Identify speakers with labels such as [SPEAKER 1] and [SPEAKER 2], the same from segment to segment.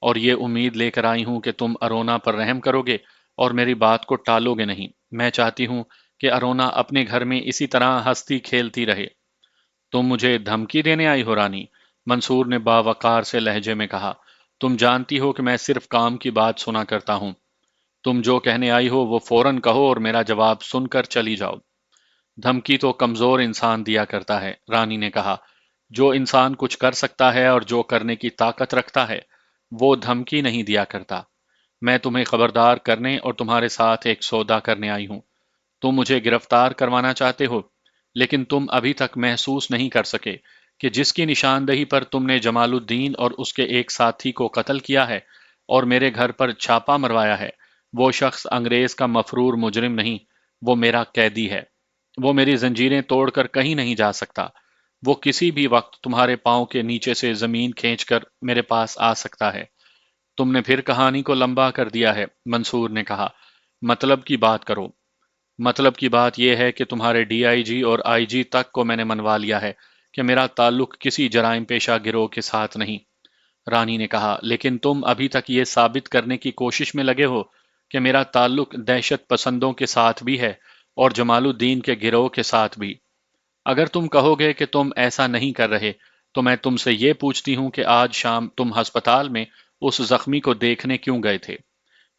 [SPEAKER 1] اور یہ امید لے کر آئی ہوں کہ تم ارونا پر رحم کرو گے اور میری بات کو ٹالو گے نہیں۔ میں چاہتی ہوں کہ ارونا اپنے گھر میں اسی طرح ہنستی کھیلتی رہے۔ تم مجھے دھمکی دینے آئی ہو رانی؟ منصور نے باوقار سے لہجے میں کہا۔ تم جانتی ہو کہ میں صرف کام کی بات سنا کرتا ہوں۔ تم جو کہنے آئی ہو وہ فوراً کہو اور میرا جواب سن کر چلی جاؤ۔ دھمکی تو کمزور انسان دیا کرتا ہے، رانی نے کہا۔ جو انسان کچھ کر سکتا ہے اور جو کرنے کی طاقت رکھتا ہے وہ دھمکی نہیں دیا کرتا۔ میں تمہیں خبردار کرنے اور تمہارے ساتھ ایک سودا کرنے آئی ہوں۔ تم مجھے گرفتار کروانا چاہتے ہو، لیکن تم ابھی تک محسوس نہیں کر سکے کہ جس کی نشاندہی پر تم نے جمال الدین اور اس کے ایک ساتھی کو قتل کیا ہے اور میرے گھر پر چھاپا مروایا ہے، وہ شخص انگریز کا مفرور مجرم نہیں، وہ میرا قیدی ہے۔ وہ میری زنجیریں توڑ کر کہیں نہیں جا سکتا۔ وہ کسی بھی وقت تمہارے پاؤں کے نیچے سے زمین کھینچ کر میرے پاس آ سکتا ہے۔ تم نے پھر کہانی کو لمبا کر دیا ہے، منصور نے کہا۔ مطلب کی بات کرو۔ مطلب کی بات یہ ہے کہ تمہارے ڈی آئی جی اور آئی جی تک کو میں نے منوا لیا ہے کہ میرا تعلق کسی جرائم پیشہ گروہ کے ساتھ نہیں، رانی نے کہا۔ لیکن تم ابھی تک یہ ثابت کرنے کی کوشش میں لگے ہو کہ میرا تعلق دہشت پسندوں کے ساتھ بھی ہے اور جمال الدین کے گروہ کے ساتھ بھی۔ اگر تم کہو گے کہ تم ایسا نہیں کر رہے تو میں تم سے یہ پوچھتی ہوں کہ آج شام تم ہسپتال میں اس زخمی کو دیکھنے کیوں گئے تھے؟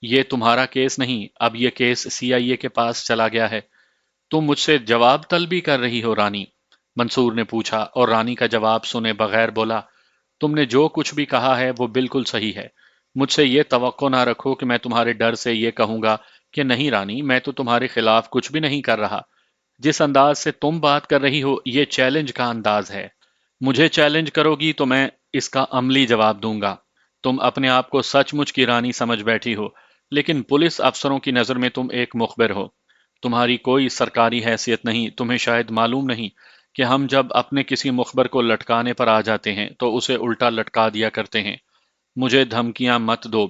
[SPEAKER 1] یہ تمہارا کیس نہیں، اب یہ کیس سی آئی اے کے پاس چلا گیا ہے۔ تم مجھ سے جواب طلبی کر رہی ہو رانی؟ منصور نے پوچھا، اور رانی کا جواب سنے بغیر بولا، تم نے جو کچھ بھی کہا ہے وہ بالکل صحیح ہے۔ مجھ سے یہ توقع نہ رکھو کہ میں تمہارے ڈر سے یہ کہوں گا کہ نہیں رانی، میں تو تمہارے خلاف کچھ بھی نہیں کر رہا۔ جس انداز سے تم بات کر رہی ہو یہ چیلنج کا انداز ہے۔ مجھے چیلنج کرو گی تو میں اس کا عملی جواب دوں گا۔ تم اپنے آپ کو سچ مچ کی رانی سمجھ بیٹھی ہو، لیکن پولیس افسروں کی نظر میں تم ایک مخبر ہو۔ تمہاری کوئی سرکاری حیثیت نہیں۔ تمہیں شاید معلوم نہیں کہ ہم جب اپنے کسی مخبر کو لٹکانے پر آ جاتے ہیں تو اسے الٹا لٹکا دیا کرتے ہیں۔ مجھے دھمکیاں مت دو۔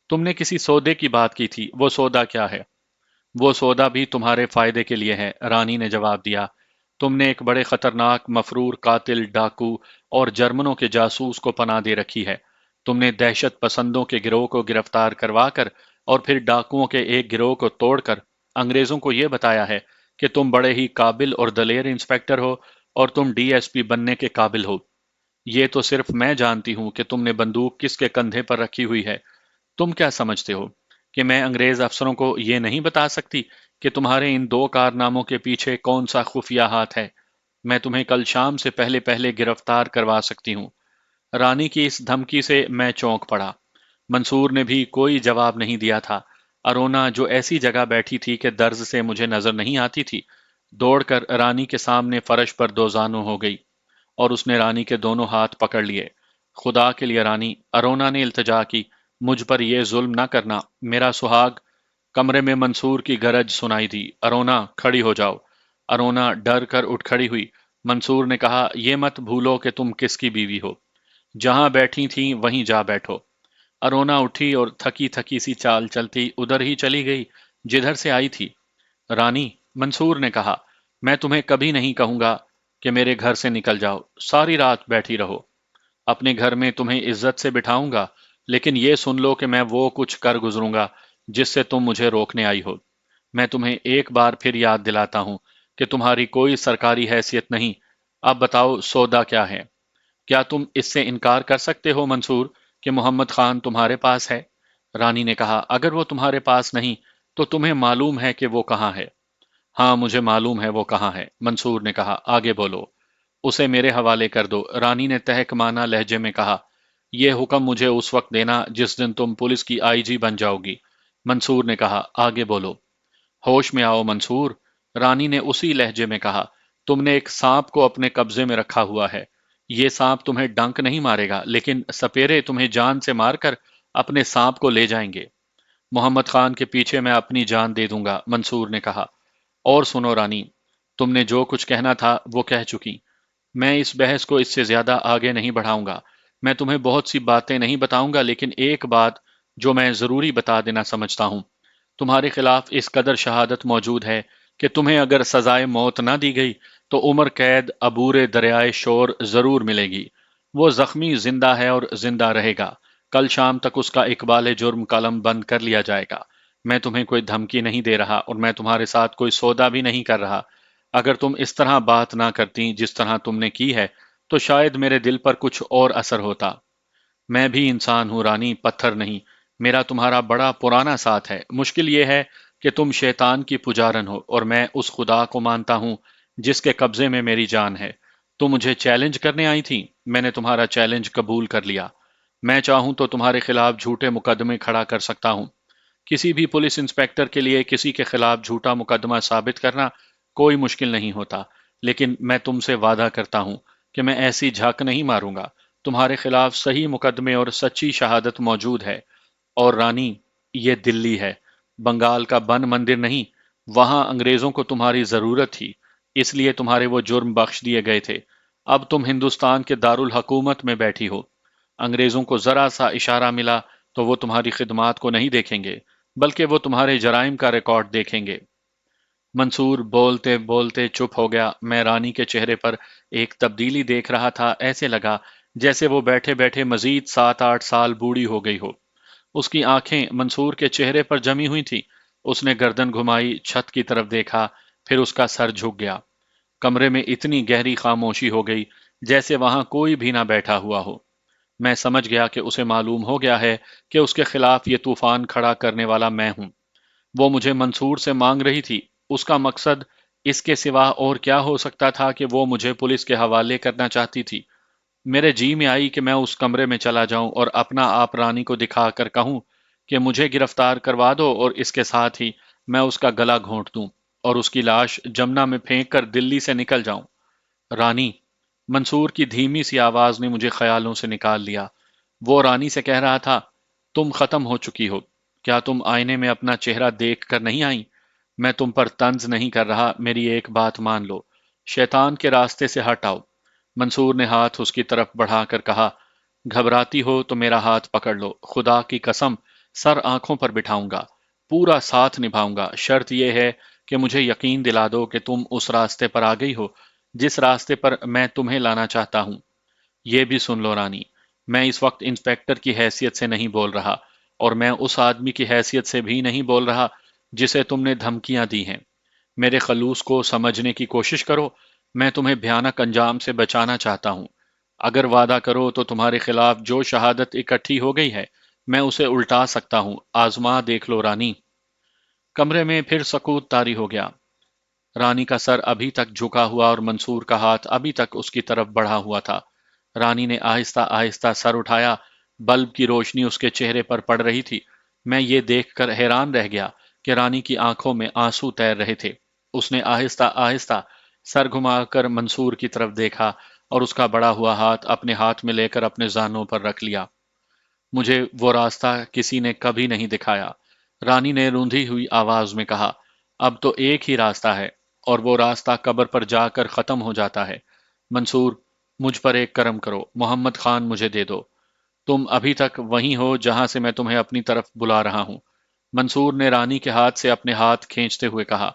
[SPEAKER 1] تم نے کسی سودے کی بات کی تھی، وہ سودا کیا ہے؟ وہ سودا بھی تمہارے فائدے کے لیے ہے، رانی نے جواب دیا۔ تم نے ایک بڑے خطرناک مفرور قاتل، ڈاکو اور جرمنوں کے جاسوس کو پناہ دے رکھی ہے۔ تم نے دہشت پسندوں کے گروہ کو گرفتار کروا کر اور پھر ڈاکوؤں کے ایک گروہ کو توڑ کر انگریزوں کو یہ بتایا ہے کہ تم بڑے ہی قابل اور دلیر انسپیکٹر ہو اور تم ڈی ایس پی بننے کے قابل ہو۔ یہ تو صرف میں جانتی ہوں کہ تم نے بندوق کس کے کندھے پر رکھی ہوئی ہے۔ تم کیا سمجھتے ہو کہ میں انگریز افسروں کو یہ نہیں بتا سکتی کہ تمہارے ان دو کارناموں کے پیچھے کون سا خفیہ ہاتھ ہے؟ میں تمہیں کل شام سے پہلے پہلے گرفتار کروا سکتی ہوں۔ رانی کی اس دھمکی سے میں چونک پڑا۔ منصور نے بھی کوئی جواب نہیں دیا تھا۔ ارونا جو ایسی جگہ بیٹھی تھی کہ درز سے مجھے نظر نہیں آتی تھی، دوڑ کر رانی کے سامنے فرش پر دو زانو ہو گئی اور اس نے رانی کے دونوں ہاتھ پکڑ لیے۔ خدا کے لیے رانی، ارونا نے التجا کی، مجھ پر یہ ظلم نہ کرنا، میرا سہاگ۔ کمرے میں منصور کی گرج سنائی دی، ارونا کھڑی ہو جاؤ۔ ارونا ڈر کر اٹھ کھڑی ہوئی۔ منصور نے کہا، یہ مت بھولو کہ تم کس کی بیوی ہو۔ جہاں بیٹھی تھیں وہیں جا بیٹھو۔ ارونا اٹھی اور تھکی تھکی سی چال چلتی ادھر ہی چلی گئی جدھر سے آئی تھی۔ رانی، منصور نے کہا، میں تمہیں کبھی نہیں کہوں گا کہ میرے گھر سے نکل جاؤ، ساری رات بیٹھی رہو۔ اپنے گھر میں تمہیں عزت سے بٹھاؤں گا، لیکن یہ سن لو کہ میں وہ کچھ کر گزروں گا جس سے تم مجھے روکنے آئی ہو۔ میں تمہیں ایک بار پھر یاد دلاتا ہوں کہ تمہاری کوئی سرکاری حیثیت نہیں۔ اب بتاؤ سودا کیا ہے؟ کیا تم اس سے انکار کر سکتے ہو منصور کہ محمد خان تمہارے پاس ہے؟ رانی نے کہا، اگر وہ تمہارے پاس نہیں تو تمہیں معلوم ہے کہ وہ کہاں ہے؟ ہاں مجھے معلوم ہے وہ کہاں ہے، منصور نے کہا، آگے بولو۔ اسے میرے حوالے کر دو، رانی نے تہکمانہ لہجے میں کہا۔ یہ حکم مجھے اس وقت دینا جس دن تم پولیس کی آئی جی بن جاؤ گی، منصور نے کہا، آگے بولو۔ ہوش میں آؤ منصور، رانی نے اسی لہجے میں کہا۔ تم نے ایک سانپ کو اپنے قبضے میں رکھا ہوا ہے۔ یہ سانپ تمہیں ڈنک نہیں مارے گا، لیکن سپیرے تمہیں جان سے مار کر اپنے سانپ کو لے جائیں گے۔ محمد خان کے پیچھے میں اپنی جان دے دوں گا، منصور نے کہا۔ اور سنو رانی، تم نے جو کچھ کہنا تھا وہ کہہ چکی۔ میں اس بحث کو اس سے زیادہ آگے نہیں بڑھاؤں گا۔ میں تمہیں بہت سی باتیں نہیں بتاؤں گا، لیکن ایک بات جو میں ضروری بتا دینا سمجھتا ہوں۔ تمہارے خلاف اس قدر شہادت موجود ہے کہ تمہیں اگر سزائے موت نہ دی گئی تو عمر قید عبور دریائے شور ضرور ملے گی۔ وہ زخمی زندہ ہے اور زندہ رہے گا۔ کل شام تک اس کا اقبال جرم قلم بند کر لیا جائے گا۔ میں تمہیں کوئی دھمکی نہیں دے رہا اور میں تمہارے ساتھ کوئی سودا بھی نہیں کر رہا۔ اگر تم اس طرح بات نہ کرتی جس طرح تم نے کی ہے تو شاید میرے دل پر کچھ اور اثر ہوتا۔ میں بھی انسان ہوں رانی، پتھر نہیں۔ میرا تمہارا بڑا پرانا ساتھ ہے۔ مشکل یہ ہے کہ تم شیطان کی پجارن ہو اور میں اس خدا کو مانتا ہوں جس کے قبضے میں میری جان ہے۔ تم مجھے چیلنج کرنے آئی تھی، میں نے تمہارا چیلنج قبول کر لیا۔ میں چاہوں تو تمہارے خلاف جھوٹے مقدمے کھڑا کر سکتا ہوں۔ کسی بھی پولیس انسپکٹر کے لیے کسی کے خلاف جھوٹا مقدمہ ثابت کرنا کوئی مشکل نہیں ہوتا، لیکن میں تم سے وعدہ کرتا ہوں کہ میں ایسی جھک نہیں ماروں گا۔ تمہارے خلاف صحیح مقدمے اور سچی شہادت موجود ہے۔ اور رانی، یہ دلی ہے، بنگال کا بن مندر نہیں۔ وہاں انگریزوں کو تمہاری ضرورت تھی، اس لیے تمہارے وہ جرم بخش دیے گئے تھے۔ اب تم ہندوستان کے دارالحکومت میں بیٹھی ہو۔ انگریزوں کو ذرا سا اشارہ ملا تو وہ تمہاری خدمات کو نہیں دیکھیں گے، بلکہ وہ تمہارے جرائم کا ریکارڈ دیکھیں گے۔ منصور بولتے بولتے چپ ہو گیا۔ میں رانی کے چہرے پر ایک تبدیلی دیکھ رہا تھا، ایسے لگا جیسے وہ بیٹھے بیٹھے مزید 7-8 سال بوڑھی ہو گئی ہو۔ اس کی آنکھیں منصور کے چہرے پر جمی ہوئی تھی۔ اس نے گردن گھمائی، چھت کی طرف دیکھا، پھر اس کا سر جھک گیا۔ کمرے میں اتنی گہری خاموشی ہو گئی جیسے وہاں کوئی بھی نہ بیٹھا ہوا ہو۔ میں سمجھ گیا کہ اسے معلوم ہو گیا ہے کہ اس کے خلاف یہ طوفان کھڑا کرنے والا میں ہوں۔ وہ مجھے منصور سے مانگ رہی تھی۔ اس کا مقصد اس کے سوا اور کیا ہو سکتا تھا کہ وہ مجھے پولیس کے حوالے کرنا چاہتی تھی؟ میرے جی میں آئی کہ میں اس کمرے میں چلا جاؤں اور اپنا آپ رانی کو دکھا کر کہوں کہ مجھے گرفتار کروا دو، اور اس کے ساتھ ہی میں اس کا گلا گھونٹ دوں اور اس کی لاش جمنا میں پھینک کر دلی سے نکل جاؤں۔ رانی، منصور کی دھیمی سی آواز نے مجھے خیالوں سے نکال لیا۔ وہ رانی سے کہہ رہا تھا، تم ختم ہو چکی ہو۔ کیا تم آئینے میں اپنا چہرہ دیکھ کر نہیں آئی؟ میں تم پر طنز نہیں کر رہا، میری ایک بات مان لو، شیطان کے راستے سے ہٹ آؤ۔ منصور نے ہاتھ اس کی طرف بڑھا کر کہا، گھبراتی ہو تو میرا ہاتھ پکڑ لو، خدا کی قسم سر آنکھوں پر بٹھاؤں گا، پورا ساتھ نبھاؤں گا۔ شرط یہ ہے کہ مجھے یقین دلا دو کہ تم اس راستے پر آ گئی ہو جس راستے پر میں تمہیں لانا چاہتا ہوں۔ یہ بھی سن لو رانی، میں اس وقت انسپیکٹر کی حیثیت سے نہیں بول رہا، اور میں اس آدمی کی حیثیت سے بھی نہیں بول رہا جسے تم نے دھمکیاں دی ہیں۔ میرے خلوص کو سمجھنے کی کوشش کرو، میں تمہیں بھیانک انجام سے بچانا چاہتا ہوں۔ اگر وعدہ کرو تو تمہارے خلاف جو شہادت اکٹھی ہو گئی ہے میں اسے الٹا سکتا ہوں، آزما دیکھ لو رانی۔ کمرے میں پھر سکوت طاری ہو گیا۔ رانی کا سر ابھی تک جھکا ہوا اور منصور کا ہاتھ ابھی تک اس کی طرف بڑھا ہوا تھا۔ رانی نے آہستہ آہستہ سر اٹھایا، بلب کی روشنی اس کے چہرے پر پڑ رہی تھی۔ میں یہ دیکھ کر حیران رہ گیا کہ رانی کی آنکھوں میں آنسو تیر رہے تھے۔ اس نے آہستہ آہستہ سر گھما کر منصور کی طرف دیکھا اور اس کا بڑا ہوا ہاتھ اپنے ہاتھ میں لے کر اپنے زانوں پر رکھ لیا۔ مجھے وہ راستہ کسی نے کبھی نہیں دکھایا، رانی نے روندھی ہوئی آواز میں کہا۔ اب تو ایک ہی راستہ ہے، اور وہ راستہ قبر پر جا کر ختم ہو جاتا ہے۔ منصور، مجھ پر ایک کرم کرو، محمد خان مجھے دے دو۔ تم ابھی تک وہیں ہو جہاں سے میں تمہیں اپنی طرف بلا رہا ہوں۔ منصور نے رانی کے ہاتھ سے اپنے ہاتھ کھینچتے ہوئے کہا،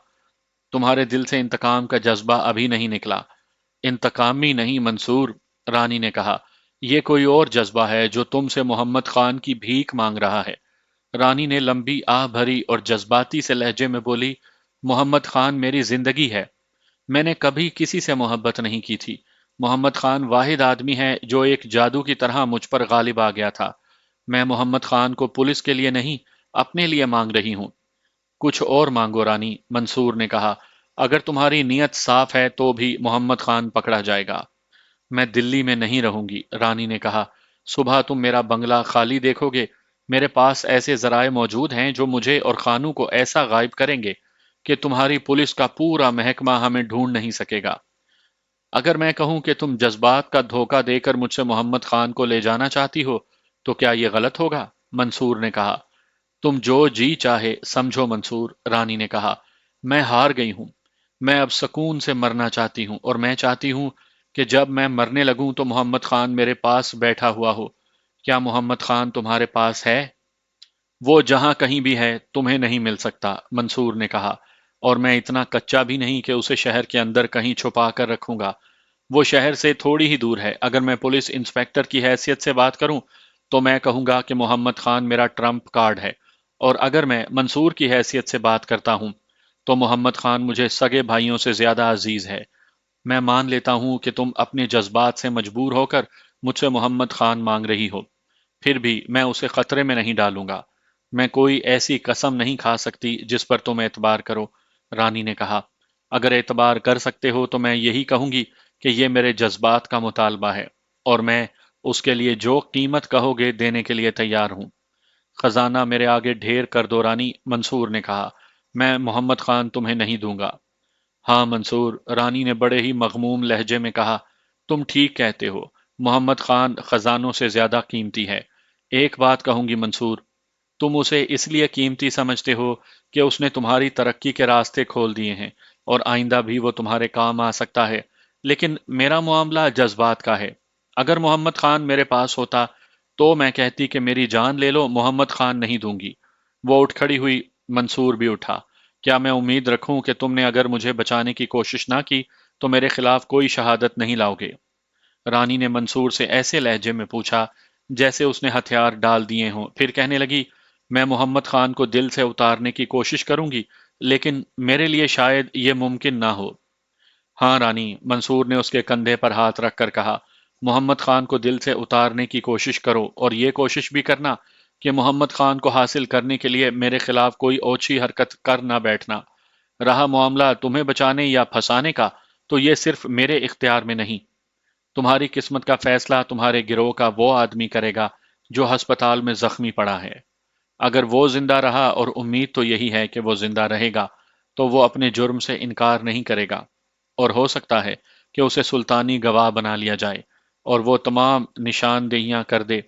[SPEAKER 1] تمہارے دل سے انتقام کا جذبہ ابھی نہیں نکلا۔ انتقامی نہیں منصور، رانی نے کہا، یہ کوئی اور جذبہ ہے جو تم سے محمد خان کی بھیک مانگ رہا ہے۔ رانی نے لمبی آہ بھری اور جذباتی سے لہجے میں بولی، محمد خان میری زندگی ہے۔ میں نے کبھی کسی سے محبت نہیں کی تھی۔ محمد خان واحد آدمی ہے جو ایک جادو کی طرح مجھ پر غالب آ گیا تھا۔ میں محمد خان کو پولیس کے لیے نہیں، اپنے لیے مانگ رہی ہوں۔ کچھ اور مانگو رانی، منصور نے کہا، اگر تمہاری نیت صاف ہے تو بھی محمد خان پکڑا جائے گا۔ میں دلی میں نہیں رہوں گی، رانی نے کہا۔ صبح تم میرا بنگلہ خالی دیکھو گے۔ میرے پاس ایسے ذرائع موجود ہیں جو مجھے اور خانوں کو ایسا غائب کریں گے کہ تمہاری پولیس کا پورا محکمہ ہمیں ڈھونڈ نہیں سکے گا۔ اگر میں کہوں کہ تم جذبات کا دھوکہ دے کر مجھ سے محمد خان کو لے جانا چاہتی ہو تو کیا یہ غلط ہوگا؟ منصور نے کہا۔ تم جو جی چاہے سمجھو منصور، رانی نے کہا، میں ہار گئی ہوں۔ میں اب سکون سے مرنا چاہتی ہوں، اور میں چاہتی ہوں کہ جب میں مرنے لگوں تو محمد خان میرے پاس بیٹھا ہوا ہو۔ کیا محمد خان تمہارے پاس ہے؟ وہ جہاں کہیں بھی ہے، تمہیں نہیں مل سکتا، منصور نے کہا، اور میں اتنا کچا بھی نہیں کہ اسے شہر کے اندر کہیں چھپا کر رکھوں گا۔ وہ شہر سے تھوڑی ہی دور ہے۔ اگر میں پولیس انسپیکٹر کی حیثیت سے بات کروں تو میں کہوں گا کہ محمد خان میرا ٹرمپ کارڈ ہے، اور اگر میں منصور کی حیثیت سے بات کرتا ہوں تو محمد خان مجھے سگے بھائیوں سے زیادہ عزیز ہے۔ میں مان لیتا ہوں کہ تم اپنے جذبات سے مجبور ہو کر مجھ سے محمد خان مانگ رہی ہو، پھر بھی میں اسے خطرے میں نہیں ڈالوں گا۔ میں کوئی ایسی قسم نہیں کھا سکتی جس پر تم اعتبار کرو، رانی نے کہا۔ اگر اعتبار کر سکتے ہو تو میں یہی کہوں گی کہ یہ میرے جذبات کا مطالبہ ہے، اور میں اس کے لیے جو قیمت کہو گے دینے کے لیے تیار ہوں۔ خزانہ میرے آگے ڈھیر کر دو رانی، منصور نے کہا۔ میں محمد خان تمہیں نہیں دوں گا۔ ہاں منصور، رانی نے بڑے ہی مغموم لہجے میں کہا، تم ٹھیک کہتے ہو، محمد خان خزانوں سے زیادہ قیمتی ہے۔ ایک بات کہوں گی منصور، تم اسے اس لیے قیمتی سمجھتے ہو کہ اس نے تمہاری ترقی کے راستے کھول دیے ہیں، اور آئندہ بھی وہ تمہارے کام آ سکتا ہے، لیکن میرا معاملہ جذبات کا ہے۔ اگر محمد خان میرے پاس ہوتا تو میں کہتی کہ میری جان لے لو، محمد خان نہیں دوں گی۔ وہ اٹھ کھڑی ہوئی، منصور بھی اٹھا۔ کیا میں امید رکھوں کہ تم نے اگر مجھے بچانے کی کوشش نہ کی تو میرے خلاف کوئی شہادت نہیں لاؤ گے؟ رانی نے منصور سے ایسے لہجے میں پوچھا جیسے اس نے ہتھیار ڈال دیے ہوں، پھر کہنے لگی، میں محمد خان کو دل سے اتارنے کی کوشش کروں گی، لیکن میرے لیے شاید یہ ممکن نہ ہو۔ ہاں رانی، منصور نے اس کے کندھے پر ہاتھ رکھ کر کہا، محمد خان کو دل سے اتارنے کی کوشش کرو، اور یہ کوشش بھی کرنا کہ محمد خان کو حاصل کرنے کے لیے میرے خلاف کوئی اوچھی حرکت کر نہ بیٹھنا۔ رہا معاملہ تمہیں بچانے یا پھنسانے کا، تو یہ صرف میرے اختیار میں نہیں۔ تمہاری قسمت کا فیصلہ تمہارے گروہ کا وہ آدمی کرے گا جو ہسپتال میں زخمی پڑا ہے۔ اگر وہ زندہ رہا، اور امید تو یہی ہے کہ وہ زندہ رہے گا، تو وہ اپنے جرم سے انکار نہیں کرے گا، اور ہو سکتا ہے کہ اسے سلطانی گواہ بنا لیا جائے اور وہ تمام نشاندہیاں کر دے۔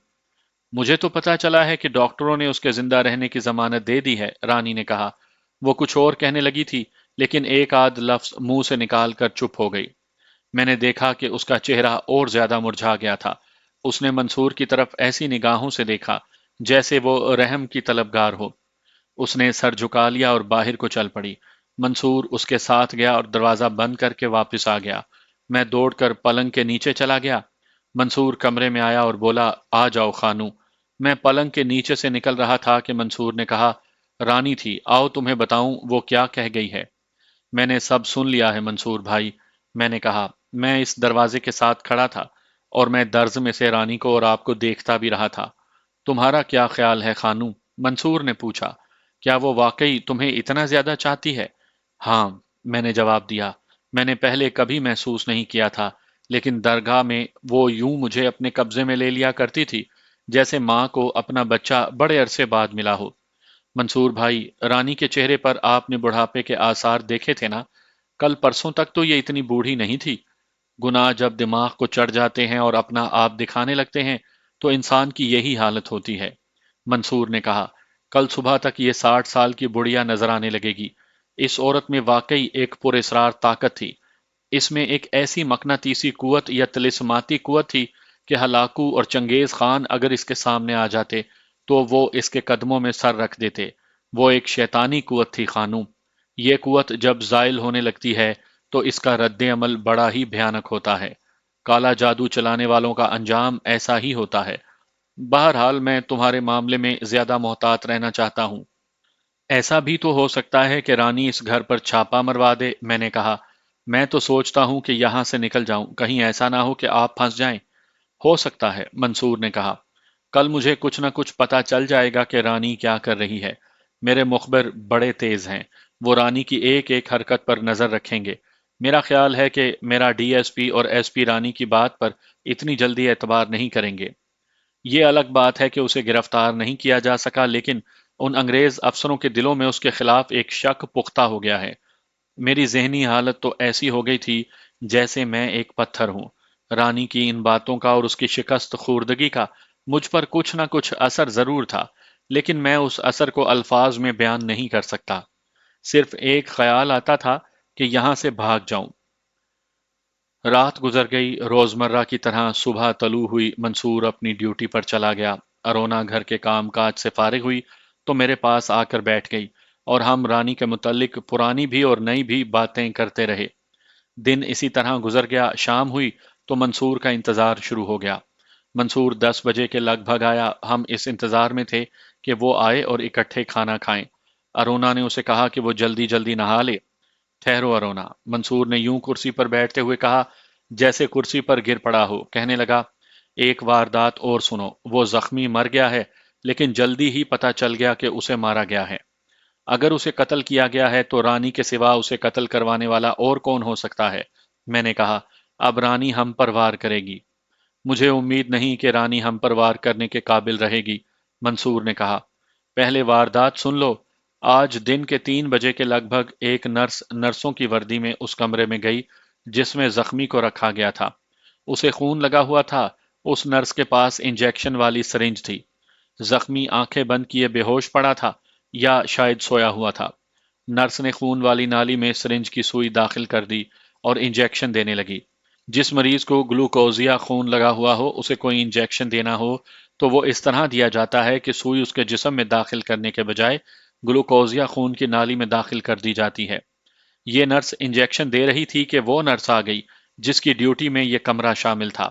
[SPEAKER 1] مجھے تو پتا چلا ہے کہ ڈاکٹروں نے اس کے زندہ رہنے کی ضمانت دے دی ہے، رانی نے کہا۔ وہ کچھ اور کہنے لگی تھی، لیکن ایک آدھ لفظ منہ سے نکال کر چپ ہو گئی۔ میں نے دیکھا کہ اس کا چہرہ اور زیادہ مرجھا گیا تھا۔ اس نے منصور کی طرف ایسی نگاہوں سے دیکھا جیسے وہ رحم کی طلبگار ہو۔ اس نے سر جھکا لیا اور باہر کو چل پڑی۔ منصور اس کے ساتھ گیا اور دروازہ بند کر کے واپس آ گیا۔ میں دوڑ کر پلنگ کے نیچے چلا گیا۔ منصور کمرے میں آیا اور بولا، آ جاؤ خانو۔ میں پلنگ کے نیچے سے نکل رہا تھا کہ منصور نے کہا، رانی تھی، آؤ تمہیں بتاؤں وہ کیا کہہ گئی ہے۔ میں نے سب سن لیا ہے منصور بھائی، میں نے کہا۔ میں اس دروازے کے ساتھ کھڑا تھا، اور میں درز میں سے رانی کو اور آپ کو دیکھتا بھی رہا تھا۔ تمہارا کیا خیال ہے خانو؟ منصور نے پوچھا۔ کیا وہ واقعی تمہیں اتنا زیادہ چاہتی ہے؟ ہاں، میں نے جواب دیا۔ میں نے پہلے کبھی محسوس نہیں کیا تھا، لیکن درگاہ میں وہ یوں مجھے اپنے قبضے میں لے لیا کرتی تھی جیسے ماں کو اپنا بچہ بڑے عرصے بعد ملا ہو۔ منصور بھائی، رانی کے چہرے پر آپ نے بڑھاپے کے آثار دیکھے تھے نا؟ کل پرسوں تک تو یہ اتنی بوڑھی نہیں تھی۔ گناہ جب دماغ کو چڑھ جاتے ہیں اور اپنا آپ دکھانے لگتے ہیں تو انسان کی یہی حالت ہوتی ہے، منصور نے کہا۔ کل صبح تک یہ 60 سال کی بڑھیا نظر آنے لگے گی۔ اس عورت میں واقعی ایک پر اسرار طاقت تھی۔ اس میں ایک ایسی مقناطیسی قوت یا طلسماتی قوت تھی کہ ہلاکو اور چنگیز خان اگر اس کے سامنے آ جاتے تو وہ اس کے قدموں میں سر رکھ دیتے۔ وہ ایک شیطانی قوت تھی خانوم۔ یہ قوت جب زائل ہونے لگتی ہے تو اس کا رد عمل بڑا ہی بھیانک ہوتا ہے۔ کالا جادو چلانے والوں کا انجام ایسا ہی ہوتا ہے۔ بہرحال میں تمہارے معاملے میں زیادہ محتاط رہنا چاہتا ہوں۔ ایسا بھی تو ہو سکتا ہے کہ رانی اس گھر پر چھاپا مروا دے، میں نے کہا۔ میں تو سوچتا ہوں کہ یہاں سے نکل جاؤں، کہیں ایسا نہ ہو کہ آپ پھنس جائیں۔ ہو سکتا ہے، منصور نے کہا۔ کل مجھے کچھ نہ کچھ پتا چل جائے گا کہ رانی کیا کر رہی ہے۔ میرے مخبر بڑے تیز ہیں، وہ رانی کی ایک ایک حرکت پر نظر رکھیں گے۔ میرا خیال ہے کہ میرا ڈی ایس پی اور ایس پی رانی کی بات پر اتنی جلدی اعتبار نہیں کریں گے۔ یہ الگ بات ہے کہ اسے گرفتار نہیں کیا جا سکا، لیکن ان انگریز افسروں کے دلوں میں اس کے خلاف ایک شک پختہ ہو گیا ہے۔ میری ذہنی حالت تو ایسی ہو گئی تھی جیسے میں ایک پتھر ہوں۔ رانی کی ان باتوں کا اور اس کی شکست خوردگی کا مجھ پر کچھ نہ کچھ اثر ضرور تھا، لیکن میں اس اثر کو الفاظ میں بیان نہیں کر سکتا۔ صرف ایک خیال آتا تھا کہ یہاں سے بھاگ جاؤں۔ رات گزر گئی، روزمرہ کی طرح صبح طلوع ہوئی، منصور اپنی ڈیوٹی پر چلا گیا۔ ارونا گھر کے کام کاج سے فارغ ہوئی تو میرے پاس آ کر بیٹھ گئی، اور ہم رانی کے متعلق پرانی بھی اور نئی بھی باتیں کرتے رہے۔ دن اسی طرح گزر گیا۔ شام ہوئی تو منصور کا انتظار شروع ہو گیا۔ منصور 10 بجے کے لگ بھگ آیا۔ ہم اس انتظار میں تھے کہ وہ آئے اور اکٹھے کھانا کھائیں۔ ارونا نے اسے کہا کہ وہ جلدی جلدی نہا لے۔ ٹھہرو ارونا، منصور نے یوں کرسی پر بیٹھتے ہوئے کہا جیسے کرسی پر گر پڑا ہو۔ کہنے لگا، ایک واردات اور سنو، وہ زخمی مر گیا ہے، لیکن جلدی ہی پتہ چل گیا کہ اسے مارا گیا ہے۔ اگر اسے قتل کیا گیا ہے تو رانی کے سوا اسے قتل کروانے والا اور کون ہو سکتا ہے؟ میں نے کہا، اب رانی ہم پر وار کرے گی۔ مجھے امید نہیں کہ رانی ہم پر وار کرنے کے قابل رہے گی، منصور نے کہا۔ پہلے واردات سن لو۔ آج دن کے 3 بجے کے لگ بھگ ایک نرس نرسوں کی وردی میں اس کمرے میں گئی جس میں زخمی کو رکھا گیا تھا۔ اسے خون لگا ہوا تھا۔ اس نرس کے پاس انجیکشن والی سرنج تھی۔ زخمی آنکھیں بند کیے بے ہوش پڑا تھا یا شاید سویا ہوا تھا۔ نرس نے خون والی نالی میں سرنج کی سوئی داخل کر دی اور انجیکشن دینے لگی۔ جس مریض کو گلوکوزیا خون لگا ہوا ہو اسے کوئی انجیکشن دینا ہو تو وہ اس طرح دیا جاتا ہے کہ سوئی اس کے جسم میں داخل کرنے کے بجائے گلوکوزیا خون کی نالی میں داخل کر دی جاتی ہے۔ یہ نرس انجیکشن دے رہی تھی کہ وہ نرس آ گئی جس کی ڈیوٹی میں یہ کمرہ شامل تھا۔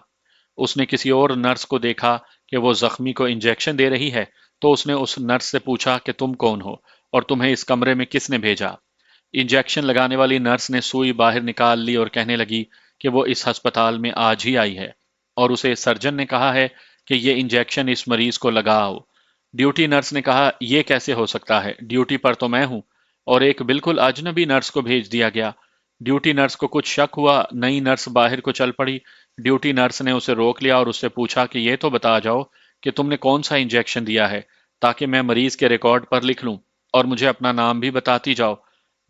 [SPEAKER 1] اس نے کسی اور نرس کو دیکھا کہ وہ زخمی کو انجیکشن دے رہی ہے تو اس نے اس نرس سے پوچھا کہ تم کون ہو اور تمہیں اس کمرے میں کس نے بھیجا؟ انجیکشن لگانے والی نرس نے سوئی باہر نکال لی اور کہنے لگی کہ وہ اس ہسپتال میں آج ہی آئی ہے اور اسے سرجن نے کہا ہے کہ یہ انجیکشن اس مریض کو لگاؤ۔ ڈیوٹی نرس نے کہا، یہ کیسے ہو سکتا ہے؟ ڈیوٹی پر تو میں ہوں۔ اور ایک بالکل اجنبی نرس کو بھیج دیا گیا۔ ڈیوٹی نرس کو کچھ شک ہوا، نئی نرس باہر کو چل پڑی۔ ڈیوٹی نرس نے اسے روک لیا اور اس سے پوچھا کہ یہ تو بتا جاؤ کہ تم نے کون سا انجیکشن دیا ہے تاکہ میں مریض کے ریکارڈ پر لکھ لوں، اور مجھے اپنا نام بھی بتاتی جاؤ۔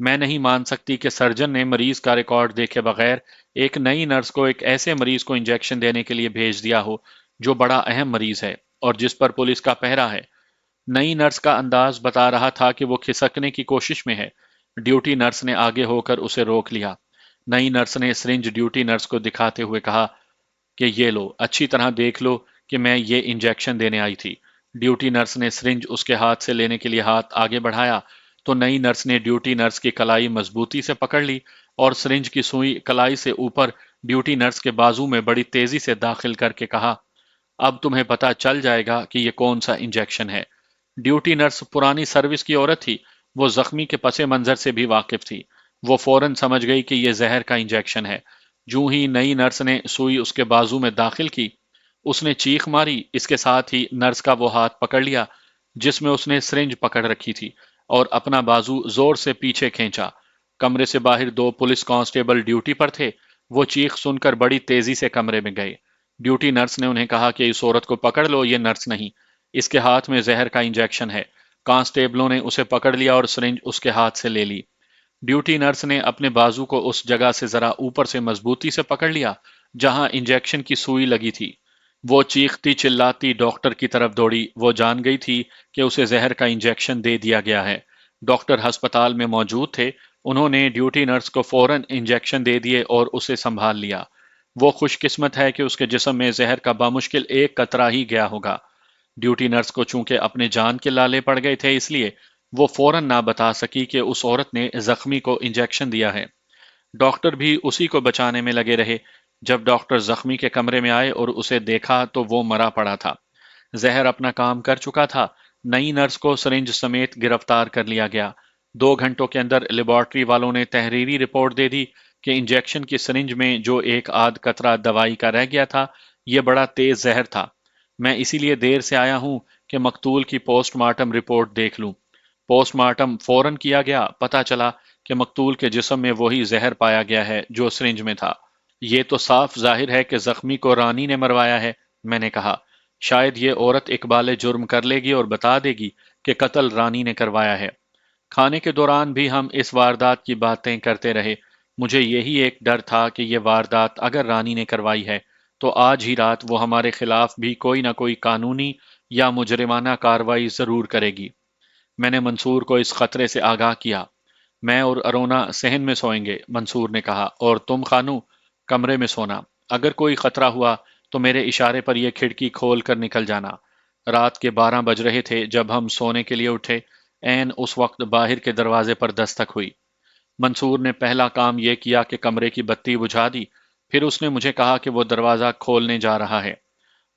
[SPEAKER 1] میں نہیں مان سکتی کہ سرجن نے مریض کا ریکارڈ دیکھے بغیر ایک نئی نرس کو ایک ایسے مریض کو انجیکشن دینے کے لیے بھیج دیا ہو جو بڑا اہم مریض ہے اور جس پر پولیس کا پہرا ہے۔ نئی نرس کا انداز بتا رہا تھا کہ وہ کھسکنے کی کوشش میں ہے۔ ڈیوٹی نرس نے آگے ہو کر اسے روک لیا۔ نئی نرس نے سرنج ڈیوٹی نرس کو دکھاتے ہوئے کہا کہ یہ لو، اچھی طرح دیکھ لو کہ میں یہ انجیکشن دینے آئی تھی۔ ڈیوٹی نرس نے سرنج اس کے ہاتھ سے لینے کے لیے ہاتھ آگے بڑھایا تو نئی نرس نے ڈیوٹی نرس کی کلائی مضبوطی سے پکڑ لی اور سرنج کی سوئی کلائی سے اوپر ڈیوٹی نرس کے بازو میں بڑی تیزی سے داخل کر کے کہا، اب تمہیں پتا چل جائے گا کہ یہ کون سا انجیکشن ہے۔ ڈیوٹی نرس پرانی سروس کی عورت تھی۔ وہ زخمی کے پس منظر سے بھی واقف تھی۔ وہ فوراً سمجھ گئی کہ یہ زہر کا انجیکشن ہے۔ جوں ہی نئی نرس نے سوئی اس کے بازو میں داخل کی، اس نے چیخ ماری۔ اس کے ساتھ ہی نرس کا وہ ہاتھ پکڑ لیا جس میں اس نے سرنج پکڑ رکھی تھی اور اپنا بازو زور سے پیچھے کھینچا۔ کمرے سے باہر 2 پولیس کانسٹیبل ڈیوٹی پر تھے۔ وہ چیخ سن کر بڑی تیزی سے کمرے میں گئے۔ ڈیوٹی نرس نے انہیں کہا کہ اس عورت کو پکڑ لو، یہ نرس نہیں، اس کے ہاتھ میں زہر کا انجیکشن ہے۔ کانسٹیبلوں نے اسے پکڑ لیا اور سرنج اس کے ہاتھ سے لے لی۔ ڈیوٹی نرس نے اپنے بازو کو اس جگہ سے ذرا اوپر سے مضبوطی سے پکڑ لیا جہاں انجیکشن کی سوئی لگی تھی۔ وہ چیختی چلاتی ڈاکٹر کی طرف دوڑی۔ وہ جان گئی تھی کہ اسے زہر کا انجیکشن دے دیا گیا ہے۔ ڈاکٹر ہسپتال میں موجود تھے۔ انہوں نے ڈیوٹی نرس کو فوراً انجیکشن دے دیے اور اسے سنبھال لیا۔ وہ خوش قسمت ہے کہ اس کے جسم میں زہر کا بامشکل ایک قطرہ ہی گیا ہوگا۔ ڈیوٹی نرس کو چونکہ اپنے جان کے لالے پڑ گئے تھے، اس لیے وہ فوراً نہ بتا سکی کہ اس عورت نے زخمی کو انجیکشن دیا ہے۔ ڈاکٹر بھی اسی کو بچانے میں لگے رہے۔ جب ڈاکٹر زخمی کے کمرے میں آئے اور اسے دیکھا تو وہ مرا پڑا تھا۔ زہر اپنا کام کر چکا تھا۔ نئی نرس کو سرنج سمیت گرفتار کر لیا گیا۔ 2 گھنٹوں کے اندر لیبارٹری والوں نے تحریری رپورٹ دے دی کہ انجیکشن کی سرنج میں جو ایک آدھ قطرہ دوائی کا رہ گیا تھا، یہ بڑا تیز زہر تھا۔ میں اسی لیے دیر سے آیا ہوں کہ مقتول کی پوسٹ مارٹم رپورٹ دیکھ لوں۔ پوسٹ مارٹم فوراً کیا گیا۔ پتہ چلا کہ مقتول کے جسم میں وہی زہر پایا گیا ہے جو سرنج میں تھا۔ یہ تو صاف ظاہر ہے کہ زخمی کو رانی نے مروایا ہے، میں نے کہا۔ شاید یہ عورت اقبال جرم کر لے گی اور بتا دے گی کہ قتل رانی نے کروایا ہے۔ کھانے کے دوران بھی ہم اس واردات کی باتیں کرتے رہے۔ مجھے یہی ایک ڈر تھا کہ یہ واردات اگر رانی نے کروائی ہے تو آج ہی رات وہ ہمارے خلاف بھی کوئی نہ کوئی قانونی یا مجرمانہ کارروائی ضرور کرے گی۔ میں نے منصور کو اس خطرے سے آگاہ کیا۔ میں اور ارونا صحن میں سوئیں گے، منصور نے کہا، اور تم خانو کمرے میں سونا۔ اگر کوئی خطرہ ہوا تو میرے اشارے پر یہ کھڑکی کھول کر نکل جانا۔ رات کے 12 بج رہے تھے جب ہم سونے کے لیے اٹھے۔ عین اس وقت باہر کے دروازے پر دستک ہوئی۔ منصور نے پہلا کام یہ کیا کہ کمرے کی بتی بجھا دی۔ پھر اس نے مجھے کہا کہ وہ دروازہ کھولنے جا رہا ہے۔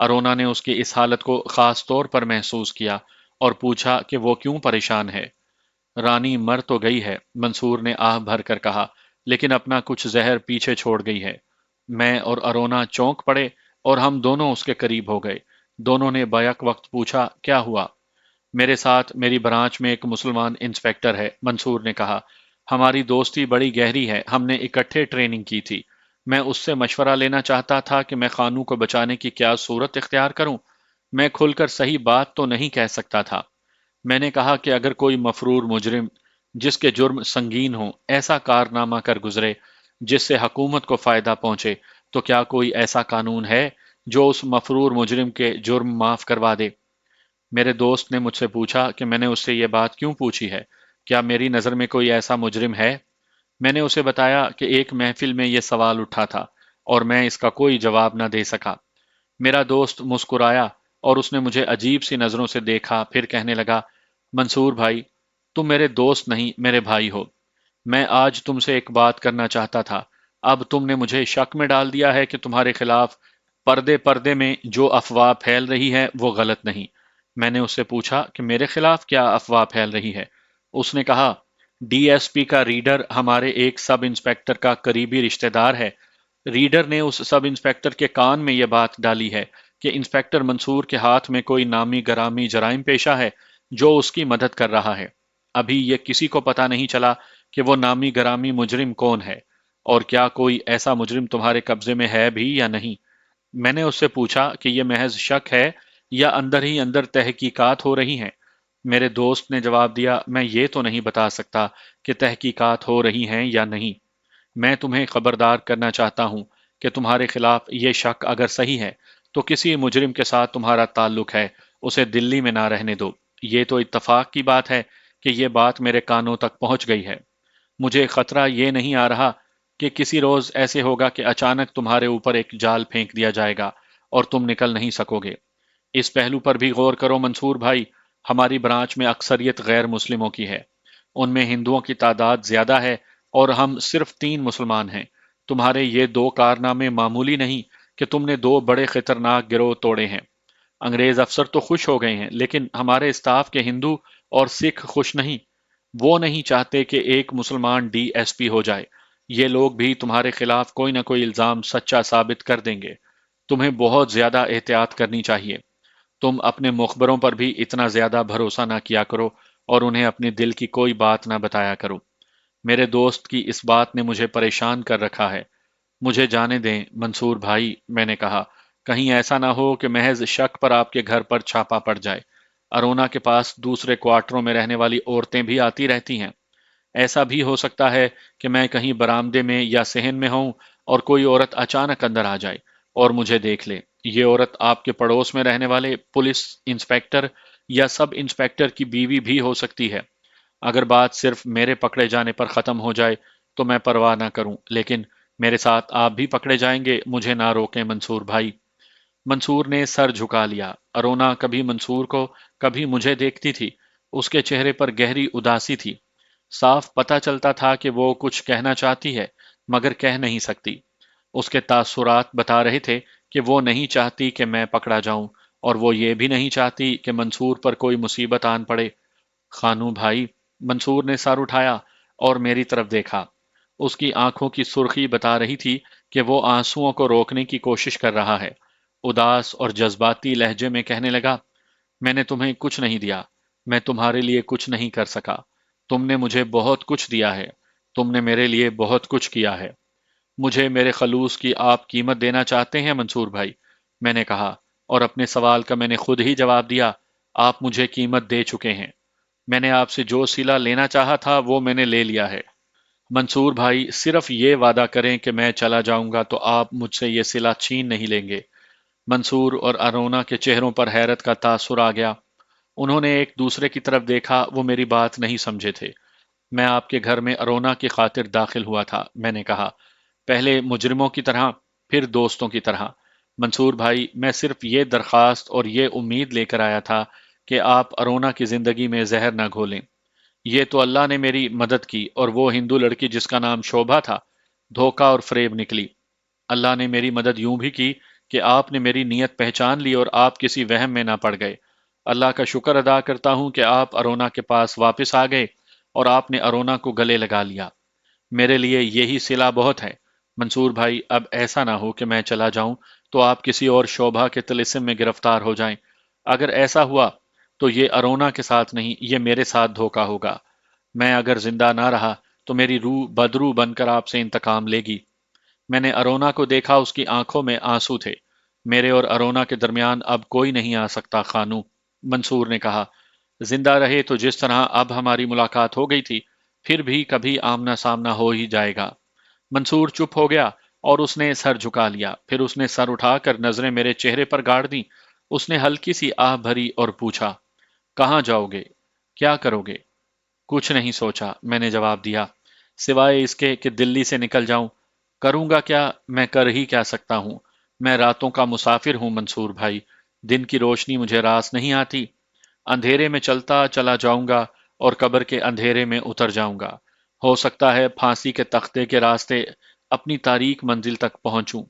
[SPEAKER 1] ارونا نے اس کی اس حالت کو خاص طور پر محسوس کیا اور پوچھا کہ وہ کیوں پریشان ہے۔ رانی مر تو گئی ہے، منصور نے آہ بھر کر کہا، لیکن اپنا کچھ زہر پیچھے چھوڑ گئی ہے۔ میں اور ارونا چونک پڑے اور ہم دونوں اس کے قریب ہو گئے۔ دونوں نے بیک وقت پوچھا، کیا ہوا؟ میرے ساتھ میری برانچ میں ایک مسلمان انسپیکٹر ہے، منصور نے کہا۔ ہماری دوستی بڑی گہری ہے، ہم نے اکٹھے ٹریننگ کی تھی۔ میں اس سے مشورہ لینا چاہتا تھا کہ میں خانو کو بچانے کی کیا صورت اختیار کروں۔ میں کھل کر صحیح بات تو نہیں کہہ سکتا تھا۔ میں نے کہا کہ اگر کوئی مفرور مجرم جس کے جرم سنگین ہوں ایسا کارنامہ کر گزرے جس سے حکومت کو فائدہ پہنچے تو کیا کوئی ایسا قانون ہے جو اس مفرور مجرم کے جرم معاف کروا دے؟ میرے دوست نے مجھ سے پوچھا کہ میں نے اس سے یہ بات کیوں پوچھی ہے، کیا میری نظر میں کوئی ایسا مجرم ہے؟ میں نے اسے بتایا کہ ایک محفل میں یہ سوال اٹھا تھا اور میں اس کا کوئی جواب نہ دے سکا۔ میرا دوست مسکرایا اور اس نے مجھے عجیب سی نظروں سے دیکھا، پھر کہنے لگا، منصور بھائی، تم میرے دوست نہیں میرے بھائی ہو۔ میں آج تم سے ایک بات کرنا چاہتا تھا، اب تم نے مجھے شک میں ڈال دیا ہے کہ تمہارے خلاف پردے پردے میں جو افواہ پھیل رہی ہے وہ غلط نہیں۔ میں نے اس سے پوچھا کہ میرے خلاف کیا افواہ پھیل رہی ہے؟ اس نے کہا، ڈی ایس پی کا ریڈر ہمارے ایک سب انسپیکٹر کا قریبی رشتہ دار ہے۔ ریڈر نے اس سب انسپیکٹر کے کان میں یہ بات ڈالی ہے کہ انسپیکٹر منصور کے ہاتھ میں کوئی نامی گرامی جرائم پیشہ ہے جو اس کی مدد کر رہا ہے۔ ابھی یہ کسی کو پتہ نہیں چلا کہ وہ نامی گرامی مجرم کون ہے، اور کیا کوئی ایسا مجرم تمہارے قبضے میں ہے بھی یا نہیں۔ میں نے اس سے پوچھا کہ یہ محض شک ہے یا اندر ہی اندر تحقیقات ہو رہی ہیں۔ میرے دوست نے جواب دیا، میں یہ تو نہیں بتا سکتا کہ تحقیقات ہو رہی ہیں یا نہیں۔ میں تمہیں خبردار کرنا چاہتا ہوں کہ تمہارے خلاف یہ شک اگر صحیح ہے تو کسی مجرم کے ساتھ تمہارا تعلق ہے، اسے دلی میں نہ رہنے دو۔ یہ تو اتفاق کی بات ہے کہ یہ بات میرے کانوں تک پہنچ گئی ہے۔ مجھے خطرہ یہ نہیں آ رہا کہ کسی روز ایسے ہوگا کہ اچانک تمہارے اوپر ایک جال پھینک دیا جائے گا اور تم نکل نہیں سکو گے۔ اس پہلو پر بھی غور کرو منصور بھائی، ہماری برانچ میں اکثریت غیر مسلموں کی ہے، ان میں ہندوؤں کی تعداد زیادہ ہے اور ہم صرف 3 مسلمان ہیں۔ تمہارے یہ 2 کارنامے معمولی نہیں کہ تم نے 2 بڑے خطرناک گروہ توڑے ہیں۔ انگریز افسر تو خوش ہو گئے ہیں، لیکن ہمارے اسٹاف کے ہندو اور سکھ خوش نہیں۔ وہ نہیں چاہتے کہ ایک مسلمان ڈی ایس پی ہو جائے۔ یہ لوگ بھی تمہارے خلاف کوئی نہ کوئی الزام سچا ثابت کر دیں گے۔ تمہیں بہت زیادہ احتیاط کرنی چاہیے۔ تم اپنے مخبروں پر بھی اتنا زیادہ بھروسہ نہ کیا کرو اور انہیں اپنی دل کی کوئی بات نہ بتایا کرو۔ میرے دوست کی اس بات نے مجھے پریشان کر رکھا ہے۔ مجھے جانے دیں منصور بھائی، میں نے کہا، کہیں ایسا نہ ہو کہ محض شک پر آپ کے گھر پر چھاپا پڑ جائے۔ ارونا کے پاس دوسرے کوارٹروں میں رہنے والی عورتیں بھی آتی رہتی ہیں۔ ایسا بھی ہو سکتا ہے کہ میں کہیں برآمدے میں یا صحن میں ہوں اور کوئی عورت اچانک اندر آ جائے اور مجھے دیکھ لے۔ یہ عورت آپ کے پڑوس میں رہنے والے پولیس انسپیکٹر یا سب انسپیکٹر کی بیوی بھی ہو سکتی ہے۔ اگر بات صرف میرے پکڑے جانے پر ختم ہو جائے تو میں پرواہ نہ کروں، لیکن میرے ساتھ آپ بھی پکڑے جائیں گے، مجھے نہ روکیں منصور بھائی۔ منصور نے سر جھکا لیا۔ ارونا کبھی منصور کو کبھی مجھے دیکھتی تھی، اس کے چہرے پر گہری اداسی تھی۔ صاف پتہ چلتا تھا کہ وہ کچھ کہنا چاہتی ہے مگر کہہ نہیں سکتی۔ اس کے تاثرات بتا رہے تھے کہ وہ نہیں چاہتی کہ میں پکڑا جاؤں، اور وہ یہ بھی نہیں چاہتی کہ منصور پر کوئی مصیبت آن پڑے۔ خانو بھائی، منصور نے سر اٹھایا اور میری طرف دیکھا۔ اس کی آنکھوں کی سرخی بتا رہی تھی کہ وہ آنسوؤں کو روکنے کی کوشش کر رہا ہے۔ اداس اور جذباتی لہجے میں کہنے لگا، میں نے تمہیں کچھ نہیں دیا، میں تمہارے لیے کچھ نہیں کر سکا۔ تم نے مجھے بہت کچھ دیا ہے، تم نے میرے لیے بہت کچھ کیا ہے۔ مجھے میرے خلوص کی آپ قیمت دینا چاہتے ہیں منصور بھائی، میں نے کہا، اور اپنے سوال کا میں نے خود ہی جواب دیا۔ آپ مجھے قیمت دے چکے ہیں۔ میں نے آپ سے جو صلہ لینا چاہا تھا وہ میں نے لے لیا ہے۔ منصور بھائی، صرف یہ وعدہ کریں کہ میں چلا جاؤں گا تو آپ مجھ سے یہ صلہ چھین نہیں لیں گے۔ منصور اور ارونا کے چہروں پر حیرت کا تاثر آ گیا۔ انہوں نے ایک دوسرے کی طرف دیکھا، وہ میری بات نہیں سمجھے تھے۔ میں آپ کے گھر میں ارونا کی خاطر داخل ہوا تھا، میں نے کہا، پہلے مجرموں کی طرح، پھر دوستوں کی طرح۔ منصور بھائی، میں صرف یہ درخواست اور یہ امید لے کر آیا تھا کہ آپ ارونا کی زندگی میں زہر نہ گھولیں۔ یہ تو اللہ نے میری مدد کی، اور وہ ہندو لڑکی جس کا نام شوبھا تھا، دھوکہ اور فریب نکلی۔ اللہ نے میری مدد یوں بھی کی کہ آپ نے میری نیت پہچان لی اور آپ کسی وہم میں نہ پڑ گئے۔ اللہ کا شکر ادا کرتا ہوں کہ آپ ارونا کے پاس واپس آ گئے اور آپ نے ارونا کو گلے لگا لیا۔ میرے لیے یہی صلہ بہت ہے۔ منصور بھائی، اب ایسا نہ ہو کہ میں چلا جاؤں تو آپ کسی اور شعبہ کے طلسم میں گرفتار ہو جائیں۔ اگر ایسا ہوا تو یہ ارونا کے ساتھ نہیں، یہ میرے ساتھ دھوکا ہوگا۔ میں اگر زندہ نہ رہا تو میری روح بدروح بن کر آپ سے انتقام لے گی۔ میں نے ارونا کو دیکھا، اس کی آنکھوں میں آنسو تھے۔ میرے اور ارونا کے درمیان اب کوئی نہیں آ سکتا خانو، منصور نے کہا۔ زندہ رہے تو جس طرح اب ہماری ملاقات ہو گئی تھی، پھر بھی کبھی آمنا سامنا ہو ہی جائے گا۔ منصور چپ ہو گیا اور اس نے سر جھکا لیا، پھر اس نے سر اٹھا کر نظریں میرے چہرے پر گاڑ دیں۔ اس نے ہلکی سی آہ بھری اور پوچھا، کہاں جاؤ گے؟ کیا کرو گے؟ کچھ نہیں سوچا، میں نے جواب دیا، سوائے اس کے کہ دلی سے نکل جاؤں۔ کروں گا کیا؟ میں کر ہی کیا سکتا ہوں؟ میں راتوں کا مسافر ہوں منصور بھائی، دن کی روشنی مجھے راس نہیں آتی۔ اندھیرے میں چلتا چلا جاؤں گا اور قبر کے اندھیرے میں اتر جاؤں گا۔ ہو سکتا ہے پھانسی کے تختے کے راستے اپنی تاریک منزل تک پہنچوں۔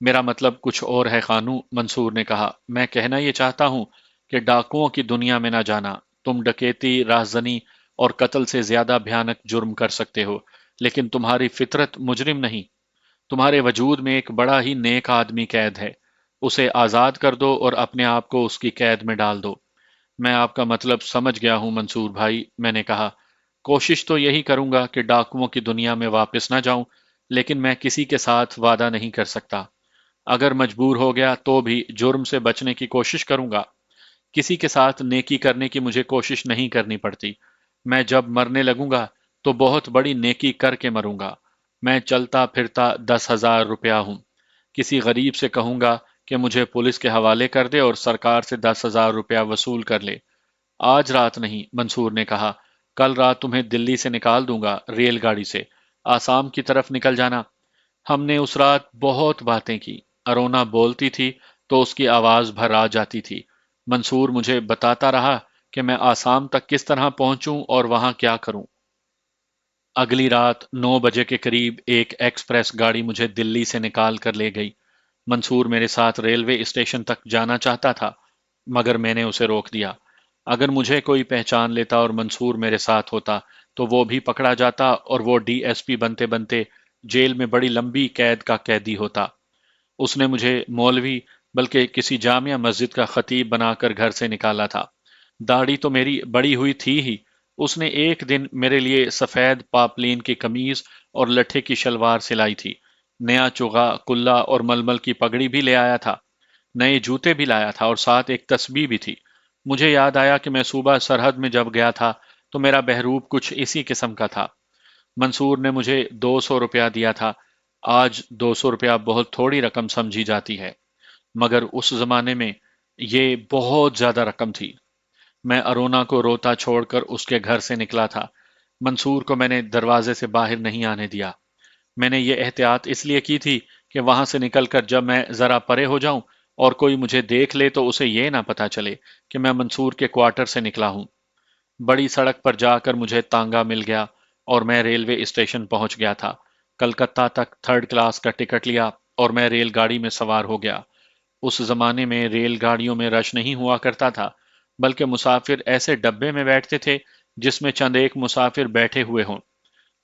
[SPEAKER 1] میرا مطلب کچھ اور ہے خانو، منصور نے کہا۔ میں کہنا یہ چاہتا ہوں کہ ڈاکوؤں کی دنیا میں نہ جانا۔ تم ڈکیتی، رہزنی اور قتل سے زیادہ بھیانک جرم کر سکتے ہو، لیکن تمہاری فطرت مجرم نہیں۔ تمہارے وجود میں ایک بڑا ہی نیک آدمی قید ہے۔ اسے آزاد کر دو اور اپنے آپ کو اس کی قید میں ڈال دو۔ میں آپ کا مطلب سمجھ گیا ہوں منصور بھائی، میں نے کہا۔ کوشش تو یہی کروں گا کہ ڈاکوؤں کی دنیا میں واپس نہ جاؤں، لیکن میں کسی کے ساتھ وعدہ نہیں کر سکتا۔ اگر مجبور ہو گیا تو بھی جرم سے بچنے کی کوشش کروں گا۔ کسی کے ساتھ نیکی کرنے کی مجھے کوشش نہیں کرنی پڑتی۔ میں جب مرنے لگوں گا تو بہت بڑی نیکی کر کے مروں گا۔ میں چلتا پھرتا 10,000 روپیہ ہوں۔ کسی غریب سے کہوں گا کہ مجھے پولیس کے حوالے کر دے اور سرکار سے 10,000 روپیہ وصول کر لے۔ آج رات نہیں، منصور نے کہا، کل رات تمہیں دلی سے نکال دوں گا ریل گاڑی سے۔ آسام کی طرف نکل جانا۔ ہم نے اس رات بہت باتیں کی۔ ارونا بولتی تھی تو اس کی آواز بھر آ جاتی تھی۔ منصور مجھے بتاتا رہا کہ میں آسام تک کس طرح پہنچوں اور وہاں کیا کروں۔ اگلی رات 9 بجے کے قریب ایک ایکسپریس گاڑی مجھے دلی سے نکال کر لے گئی۔ منصور میرے ساتھ ریلوے اسٹیشن تک جانا چاہتا تھا، مگر میں نے اسے روک دیا۔ اگر مجھے کوئی پہچان لیتا اور منصور میرے ساتھ ہوتا تو وہ بھی پکڑا جاتا اور وہ DSP بنتے بنتے جیل میں بڑی لمبی قید کا قیدی ہوتا۔ اس نے مجھے مولوی بلکہ کسی جامع مسجد کا خطیب بنا کر گھر سے نکالا تھا۔ داڑھی تو میری بڑی ہوئی تھی ہی۔ اس نے ایک دن میرے لیے سفید پاپلین کی قمیض اور لٹھے کی شلوار سلائی تھی۔ نیا چوغا، کلا اور ململ کی پگڑی بھی لے آیا تھا۔ نئے جوتے بھی لایا تھا اور ساتھ ایک تسبیح بھی تھی۔ مجھے یاد آیا کہ میں صوبہ سرحد میں جب گیا تھا تو میرا بہروپ کچھ اسی قسم کا تھا۔ منصور نے مجھے 200 روپیہ دیا تھا۔ آج 200 روپیہ بہت تھوڑی رقم سمجھی جاتی ہے، مگر اس زمانے میں یہ بہت زیادہ رقم تھی۔ میں ارونا کو روتا چھوڑ کر اس کے گھر سے نکلا تھا۔ منصور کو میں نے دروازے سے باہر نہیں آنے دیا۔ میں نے یہ احتیاط اس لیے کی تھی کہ وہاں سے نکل کر جب میں ذرا پرے ہو جاؤں اور کوئی مجھے دیکھ لے تو اسے یہ نہ پتا چلے کہ میں منصور کے کوارٹر سے نکلا ہوں۔ بڑی سڑک پر جا کر مجھے تانگا مل گیا اور میں ریلوے اسٹیشن پہنچ گیا تھا۔ کلکتہ تک 3rd کلاس کا ٹکٹ لیا اور میں ریل گاڑی میں سوار ہو گیا۔ اس زمانے میں ریل گاڑیوں میں رش نہیں ہوا کرتا تھا، بلکہ مسافر ایسے ڈبے میں بیٹھتے تھے جس میں چند ایک مسافر بیٹھے ہوئے ہوں۔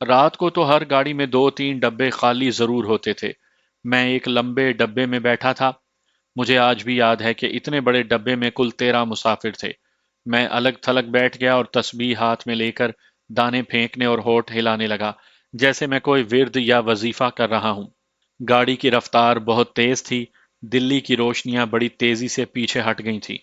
[SPEAKER 1] رات کو تو ہر گاڑی میں 2-3 ڈبے خالی ضرور ہوتے تھے۔ میں ایک لمبے ڈبے میں بیٹھا تھا۔ مجھے آج بھی یاد ہے کہ اتنے بڑے ڈبے میں کل 13 مسافر تھے۔ میں الگ تھلگ بیٹھ گیا اور تسبیح ہاتھ میں لے کر دانے پھینکنے اور ہونٹ ہلانے لگا، جیسے میں کوئی ورد یا وظیفہ کر رہا ہوں۔ گاڑی کی رفتار بہت تیز تھی۔ دلی کی روشنیاں بڑی تیزی سے پیچھے ہٹ گئی تھیں۔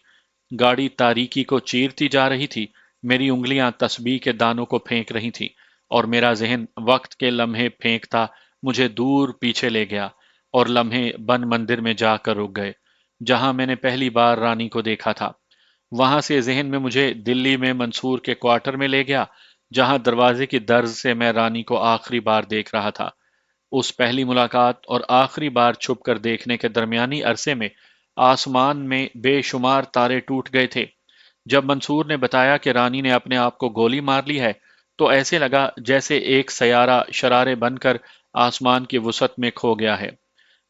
[SPEAKER 1] گاڑی تاریکی کو چیرتی جا رہی تھی۔ میری انگلیاں تسبیح کے دانوں کو پھینک رہی تھیں اور میرا ذہن وقت کے لمحے پھینکتا مجھے دور پیچھے لے گیا اور لمحے بن مندر میں جا کر رک گئے، جہاں میں نے پہلی بار رانی کو دیکھا تھا۔ وہاں سے ذہن میں مجھے دلی میں منصور کے کوارٹر میں لے گیا، جہاں دروازے کی درز سے میں رانی کو آخری بار دیکھ رہا تھا۔ اس پہلی ملاقات اور آخری بار چھپ کر دیکھنے کے درمیانی عرصے میں آسمان میں بے شمار تارے ٹوٹ گئے تھے۔ جب منصور نے بتایا کہ رانی نے اپنے آپ کو گولی مار لی ہے تو ایسے لگا جیسے ایک سیارہ شرارے بن کر آسمان کی وسعت میں کھو گیا ہے۔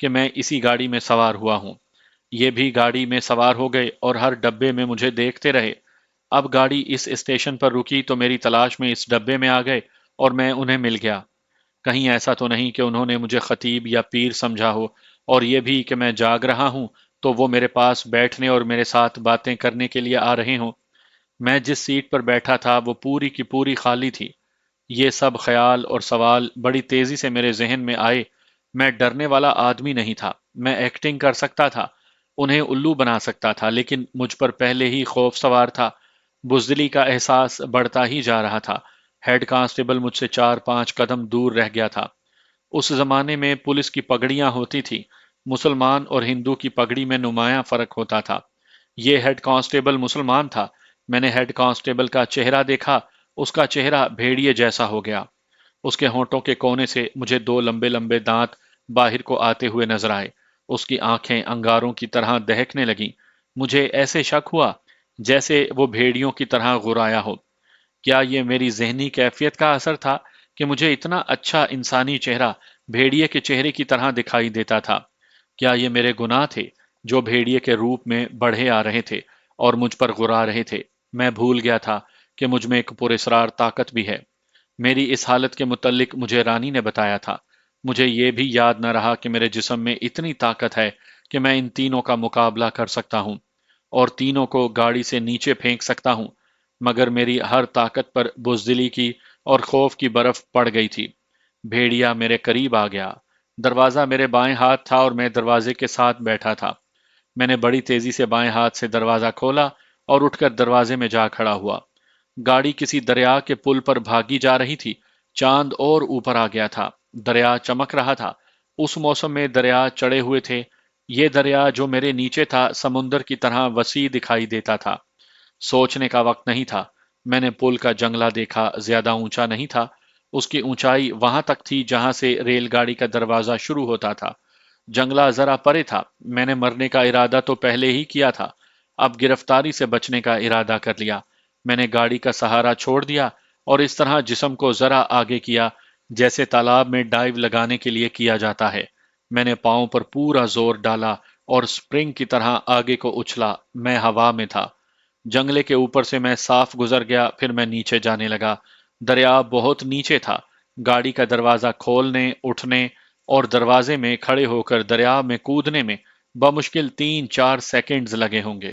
[SPEAKER 1] کہ میں اسی گاڑی میں سوار ہوا ہوں۔ یہ بھی گاڑی میں سوار ہو گئے اور ہر ڈبے میں مجھے دیکھتے رہے۔ اب گاڑی اس اسٹیشن پر رکی تو میری تلاش میں اس ڈبے میں آ گئے اور میں انہیں مل گیا۔ کہیں ایسا تو نہیں کہ انہوں نے مجھے خطیب یا پیر سمجھا ہو، اور یہ بھی کہ میں جاگ رہا ہوں تو وہ میرے پاس بیٹھنے اور میرے ساتھ باتیں کرنے کے لیے آ رہے ہوں۔ میں جس سیٹ پر بیٹھا تھا وہ پوری کی پوری خالی تھی۔ یہ سب خیال اور سوال بڑی تیزی سے میرے ذہن میں آئے۔ میں ڈرنے والا آدمی نہیں تھا، میں ایکٹنگ کر سکتا تھا، انہیں الو بنا سکتا تھا، لیکن مجھ پر پہلے ہی خوف سوار تھا۔ بزدلی کا احساس بڑھتا ہی جا رہا تھا۔ ہیڈ کانسٹیبل مجھ سے 4-5 قدم دور رہ گیا تھا۔ اس زمانے میں پولیس کی پگڑیاں ہوتی تھی، مسلمان اور ہندو کی پگڑی میں نمایاں فرق ہوتا تھا۔ یہ ہیڈ کانسٹیبل مسلمان تھا۔ میں نے ہیڈ کانسٹیبل کا چہرہ دیکھا، اس کا چہرہ بھیڑیے جیسا ہو گیا۔ اس کے ہونٹوں کے کونے سے مجھے 2 لمبے لمبے دانت باہر کو آتے ہوئے نظر آئے۔ اس کی آنکھیں انگاروں کی طرح دہکنے لگیں۔ مجھے ایسے شک ہوا جیسے وہ بھیڑیوں کی طرح غرایا ہو۔ کیا یہ میری ذہنی کیفیت کا اثر تھا کہ مجھے اتنا اچھا انسانی چہرہ بھیڑیے کے چہرے کی طرح دکھائی دیتا تھا؟ کیا یہ میرے گناہ تھے جو بھیڑیے کے روپ میں بڑھے آ رہے تھے اور مجھ پر غرا رہے تھے؟ میں بھول گیا تھا کہ مجھ میں ایک پراسرار طاقت بھی ہے۔ میری اس حالت کے متعلق مجھے رانی نے بتایا تھا۔ مجھے یہ بھی یاد نہ رہا کہ میرے جسم میں اتنی طاقت ہے کہ میں ان تینوں کا مقابلہ کر سکتا ہوں اور تینوں کو گاڑی سے نیچے پھینک سکتا ہوں، مگر میری ہر طاقت پر بزدلی کی اور خوف کی برف پڑ گئی تھی۔ بھیڑیا میرے قریب آ گیا۔ دروازہ میرے بائیں ہاتھ تھا اور میں دروازے کے ساتھ بیٹھا تھا۔ میں نے بڑی تیزی سے بائیں ہاتھ سے دروازہ کھولا اور اٹھ کر دروازے میں جا کھڑا ہوا۔ گاڑی کسی دریا کے پل پر بھاگی جا رہی تھی۔ چاند اور اوپر آ گیا تھا۔ دریا چمک رہا تھا۔ اس موسم میں دریا چڑھے ہوئے تھے۔ یہ دریا جو میرے نیچے تھا سمندر کی طرح وسیع دکھائی دیتا تھا۔ سوچنے کا وقت نہیں تھا۔ میں نے پل کا جنگلہ دیکھا، زیادہ اونچا نہیں تھا۔ اس کی اونچائی وہاں تک تھی جہاں سے ریل گاڑی کا دروازہ شروع ہوتا تھا۔ جنگلہ ذرا پرے تھا۔ میں نے مرنے کا ارادہ تو پہلے ہی کیا تھا، اب گرفتاری سے بچنے کا ارادہ کر لیا۔ میں نے گاڑی کا سہارا چھوڑ دیا اور اس طرح جسم کو ذرا آگے کیا جیسے تالاب میں ڈائیو لگانے کے لیے کیا جاتا ہے۔ میں نے پاؤں پر پورا زور ڈالا اور سپرنگ کی طرح آگے کو اچھلا۔ میں ہوا میں تھا۔ جنگلے کے اوپر سے میں صاف گزر گیا، پھر میں نیچے جانے لگا۔ دریا بہت نیچے تھا۔ گاڑی کا دروازہ کھولنے، اٹھنے اور دروازے میں کھڑے ہو کر دریا میں کودنے میں بمشکل 3-4 سیکنڈز لگے ہوں گے۔